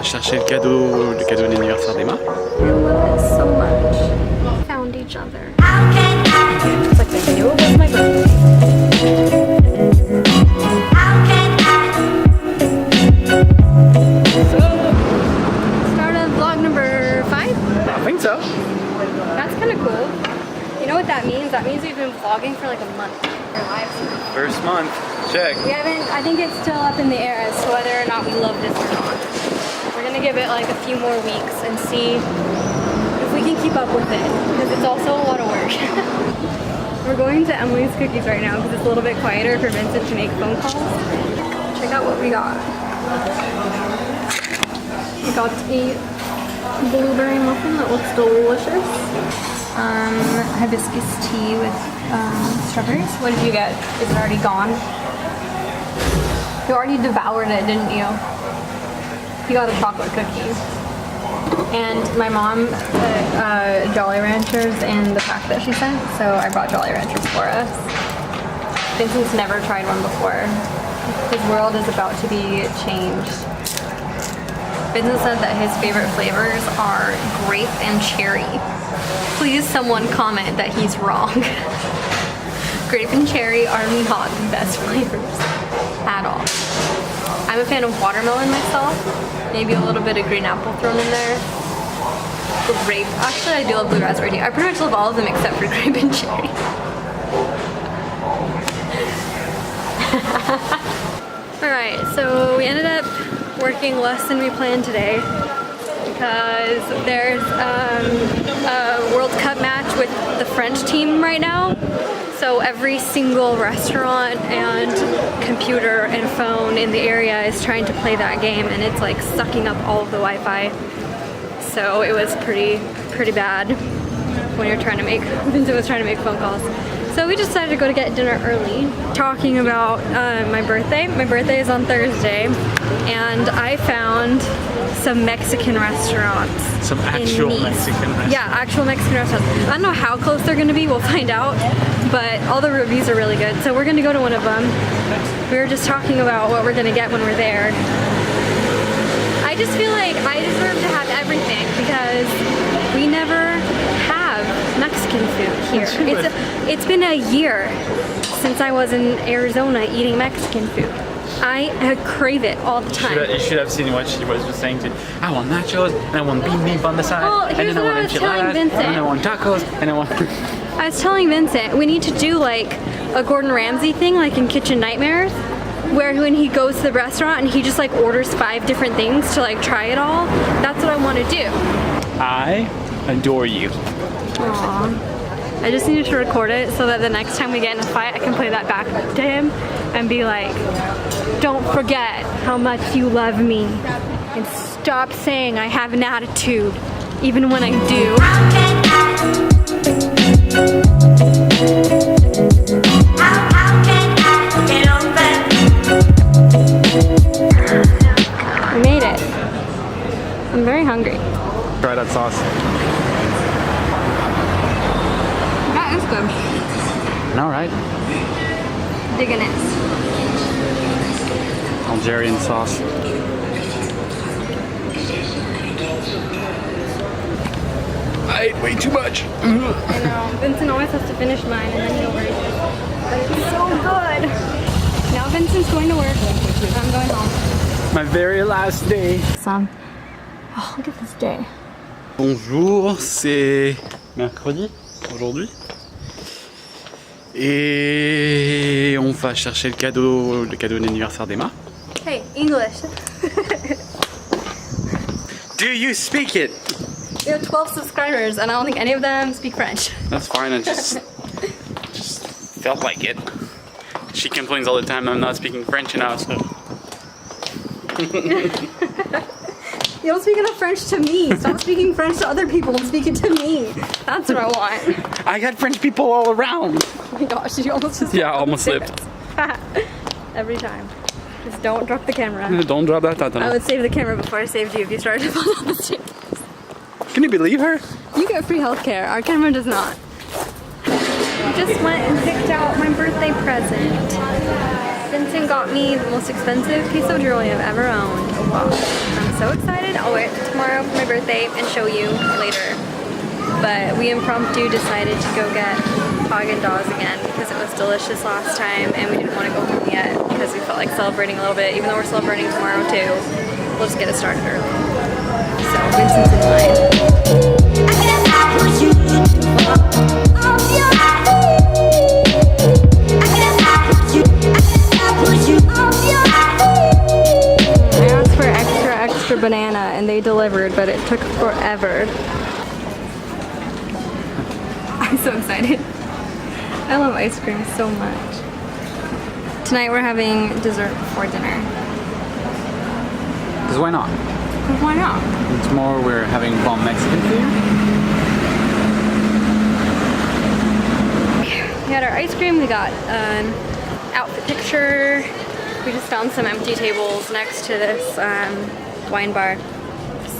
chercher le cadeau d'anniversaire d'Emma. I love it so much. Found each other. It's like they knew it was my birthday. Start of vlog number 5? I think so. That's kind of cool. You know what that means? That means we've been vlogging for like a month. Our lives. First month, check. We haven't, I think it's still up in the air as to whether or not we love this or not. We're gonna give it like a few more weeks and see if we can keep up with it, because it's also a lot of work. We're going to Emily's Cookies right now because it's a little bit quieter for Vincent to make phone calls. Check out what we got. We got a blueberry muffin that looks delicious. Hibiscus tea with strawberries. What did you get? Is it already gone? You already devoured it, didn't you? You got a chocolate cookie. And my mom Jolly Ranchers in the pack that she sent, so I brought Jolly Ranchers for us. Vincent's never tried one before. His world is about to be changed. Vincent said that his favorite flavors are grape and cherry. Please someone comment that he's wrong. Grape and cherry are not the best flavors at all. I'm a fan of watermelon myself. Maybe a little bit of green apple thrown in there. Grape. Actually, I do love blue raspberry tea. I pretty much love all of them except for grape and cherry. Alright, so we ended up working less than we planned today because there's a World Cup match with the French team right now. So every single restaurant and computer and phone in the area is trying to play that game, and it's like sucking up all of the Wi-Fi. So it was pretty bad when you're trying to make, Vincent was trying to make phone calls. So we decided to go to get dinner early. Talking about my birthday. My birthday is on Thursday, and I found some Mexican restaurants. Some actual Mexican restaurants. Yeah, actual Mexican restaurants. I don't know how close they're gonna be, we'll find out. But all the reviews are really good. So we're gonna go to one of them. We were just talking about what we're gonna get when we're there. I just feel like I deserve to have everything because we never have Mexican food here. It's been a year since I was in Arizona eating Mexican food. I crave it all the time. You should have seen what she was just saying to you. I want nachos, and I want beef on the side, Well, and here's then I what want I was telling enchiladas, Vincent. and I want tacos, and I want... I was telling Vincent, we need to do like a Gordon Ramsay thing, like in Kitchen Nightmares, where when he goes to the restaurant and he just like orders 5 different things to like try it all. That's what I want to do. I adore you. Aww. I just needed to record it so that the next time we get in a fight, I can play that back to him and be like, don't forget how much you love me, and stop saying I have an attitude, even when I do. We made it. I'm very hungry. Try that sauce. That is good. All right. Digging it. Algerian sauce. I ate way too much. I know. Vincent always has to finish mine and then he'll rate it. But it's so good. Now Vincent's going to work. I'm going home. My very last day. Oh, look at this day. Bonjour, c'est mercredi aujourd'hui. Et on va chercher le cadeau d'anniversaire d'Emma. Hey, English. Do you speak it? We have 12 subscribers and I don't think any of them speak French. That's fine, I just felt like it. She complains all the time I'm not speaking French now, so. You don't speak enough French to me. Stop speaking French to other people and speak it to me. That's what I want. I got French people all around. Oh my gosh, did you almost just Yeah, I almost slipped. Every time. Just don't drop the camera. Don't drop that I tatana. would save the camera before I saved you if you started to fall down the stairs. Can you believe her? You get free healthcare. Our camera does not. I just went and picked out my birthday present. Vincent got me the most expensive piece of jewelry I've ever owned, a watch. I'm so excited. I'll wear it tomorrow for my birthday and show you later. But we impromptu decided to go get Haagen-Dazs again because it was delicious last time and we didn't want to go home yet because we felt like celebrating a little bit, even though we're celebrating tomorrow too. We'll just get it started early. So Vincent's in line. I asked for extra banana and they delivered, but it took forever. I'm so excited. I love ice cream so much. Tonight we're having dessert before dinner. Because why not? Why not? And tomorrow we're having bomb Mexican food. We had our ice cream, we got an outfit picture. We just found some empty tables next to this wine bar.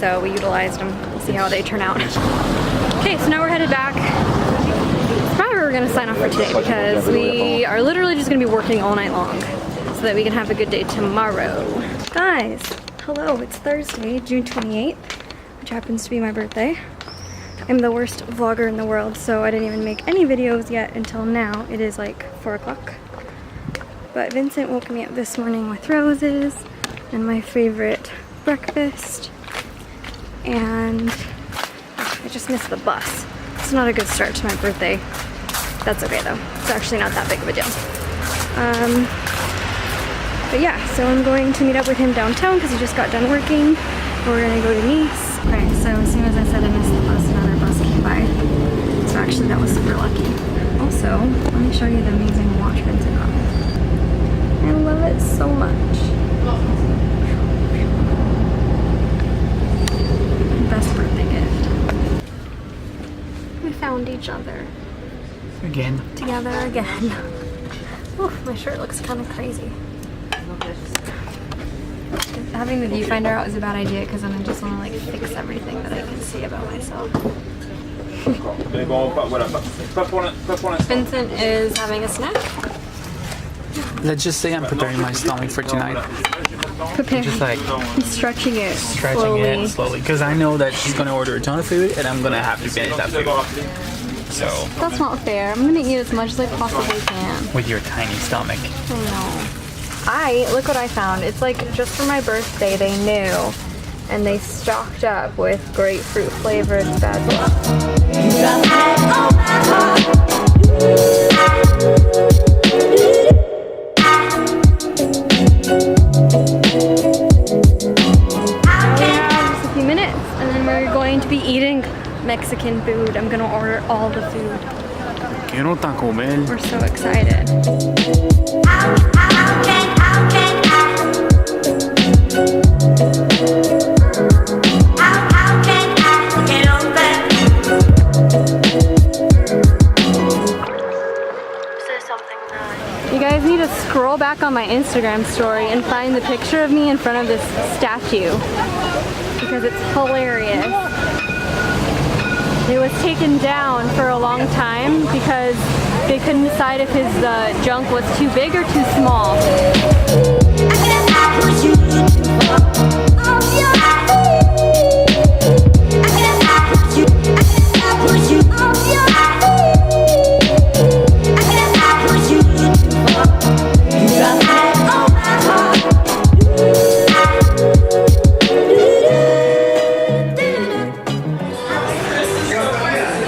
So we utilized them. We'll see how they turn out. Okay, so now we're headed back. Probably we're gonna sign off for today because we are literally just gonna be working all night long so that we can have a good day tomorrow. Guys, hello, it's Thursday, June 28th, which happens to be my birthday. I'm the worst vlogger in the world, so I didn't even make any videos yet until now. It is like 4 o'clock. But Vincent woke me up this morning with roses and my favorite breakfast. And I just missed the bus. It's not a good start to my birthday. That's okay though. It's actually not that big of a deal. But yeah, so I'm going to meet up with him downtown because he just got done working. We're gonna go to Nice. Alright, so as soon as I said I missed the bus, another bus came by. So actually that was super lucky. Also, let me show you the amazing watch Vincent got me. I love it so much. Best birthday gift. We found each other. Again. Together again. Oof, my shirt looks kind of crazy. Having the viewfinder out is a bad idea because then I just want to like fix everything that I can see about myself. Vincent is having a snack. Let's just say I'm preparing my stomach for tonight. Preparing. Just like He's stretching it slowly. Because I know that she's going to order a ton of food and I'm going to have to finish that food. So. That's not fair. I'm going to eat as much as I possibly can. With your tiny stomach. I know. Look what I found. It's like just for my birthday they knew and they stocked up with grapefruit flavored spatula. Just a few minutes and then we're going to be eating Mexican food. I'm gonna order all the food. Quiero Taco Bell. We're so excited. You guys need to scroll back on my Instagram story and find the picture of me in front of this statue because it's hilarious. It was taken down for a long time because they couldn't decide if his junk was too big or too small.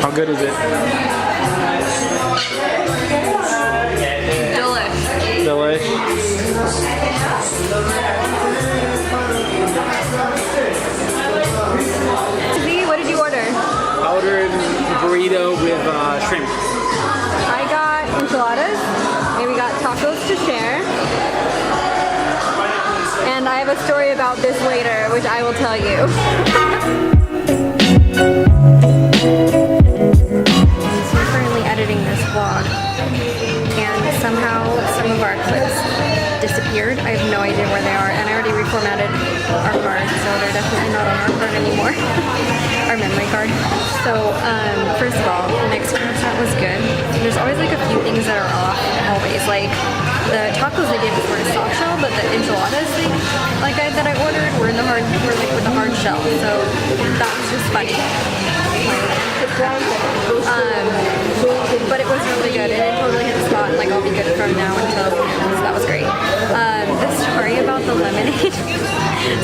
How good is it? Delish. What did you order? I ordered a burrito with shrimp. I got enchiladas, and we got tacos to share. And I have a story about this later, which I will tell you. So we're currently editing this vlog, and somehow some of our clips disappeared. I have no idea where they are, and I already reformatted our card, so they're definitely not on our card anymore. Our memory card. So, first of all, the Mexican restaurant was good. There's always like a few things that are off, always. Like, the tacos they gave us were a soft shell, but the enchiladas that I ordered were in the hard, were like with shell. So that was just funny. But it was really good, and it totally hit the spot, and like I'll be good from now until, so that was great. The story about the lemonade.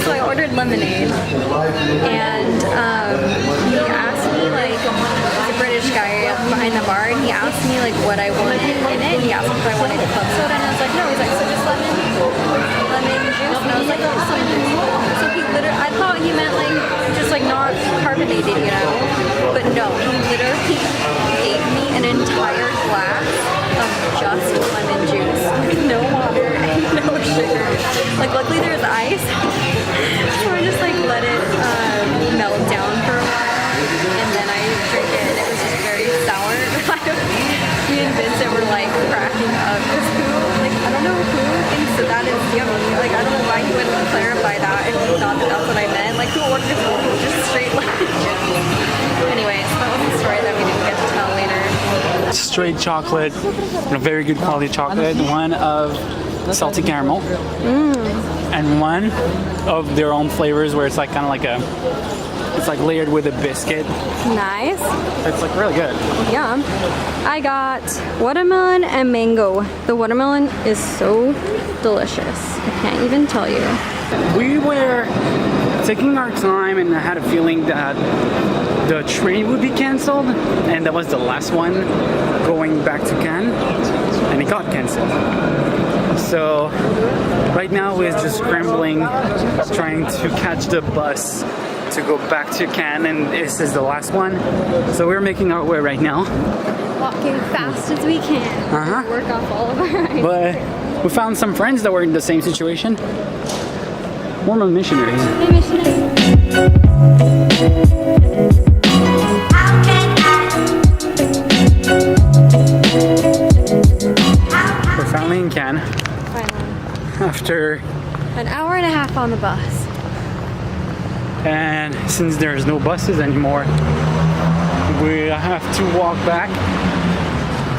So I ordered lemonade, and he asked me, like, he's a British guy behind the bar, and he asked me like what I wanted in it. He asked if I wanted club soda, and I was like, no. He's like, so just lemon juice, and I was like, no, just lemon juice. So he literally, I thought he meant like just like not carbonated, you know, but no, he literally gave me an entire glass of just lemon juice with no water and no sugar. Like luckily there's ice, so I just like let it melt down for a while, and then I drink it, and it was just very sour. Me and Vincent were like cracking up because I don't know who thinks that is yummy. Like I don't know why he wouldn't clarify that if he thought that that's what I meant. Like who orders just straight lemon juice? Anyways, that was the story that we didn't get to tell later. Straight chocolate, a very good quality chocolate. One of salty caramel, and one of their own flavors where it's like kind of like it's like layered with a biscuit. Nice. It's like really good. Yum. I got watermelon and mango. The watermelon is so delicious. I can't even tell you. We were taking our time, and I had a feeling that the train would be canceled, and that was the last one going back to Cannes, and it got canceled. So right now we're just scrambling, trying to catch the bus to go back to Cannes, and this is the last one. So we're making our way right now. Walking fast as we can. Work off all of our eyes. But we found some friends that were in the same situation. Mormon missionaries. Hey, missionaries. We're finally in Cannes. Finally. After an hour and a half on the bus. And since there's no buses anymore, we have to walk back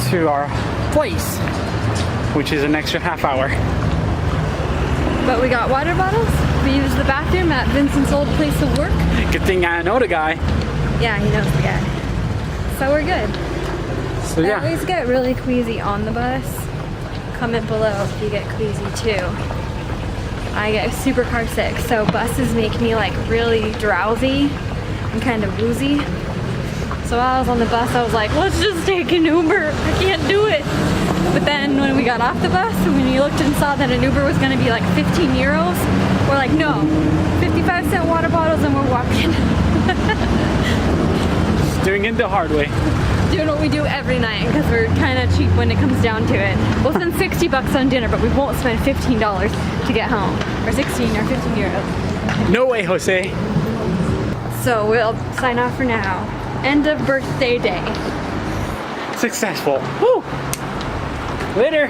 to our place, which is an extra half hour. But we got water bottles. We used the bathroom at Vincent's old place of work. Good thing I know the guy. Yeah, he knows the guy. So we're good. So yeah. I always get really queasy on the bus. Comment below if you get queasy too. I get super car sick, so buses make me like really drowsy and kind of woozy. So while I was on the bus, I was like, let's just take an Uber. I can't do it. But then when we got off the bus, and when we looked and saw that an Uber was gonna be like 15 euros, we're like, no, 55-cent water bottles and we're walking. Doing it the hard way. Doing what we do every night because we're kind of cheap when it comes down to it. We'll spend 60 bucks on dinner, but we won't spend $15 to get home. Or 16 or 15 euros. No way, Jose. So we'll sign off for now. End of birthday day. Successful. Woo! Later.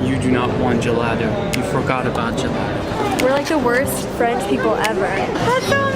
You do not want gelato. You forgot about gelato. We're like the worst French people ever. That's so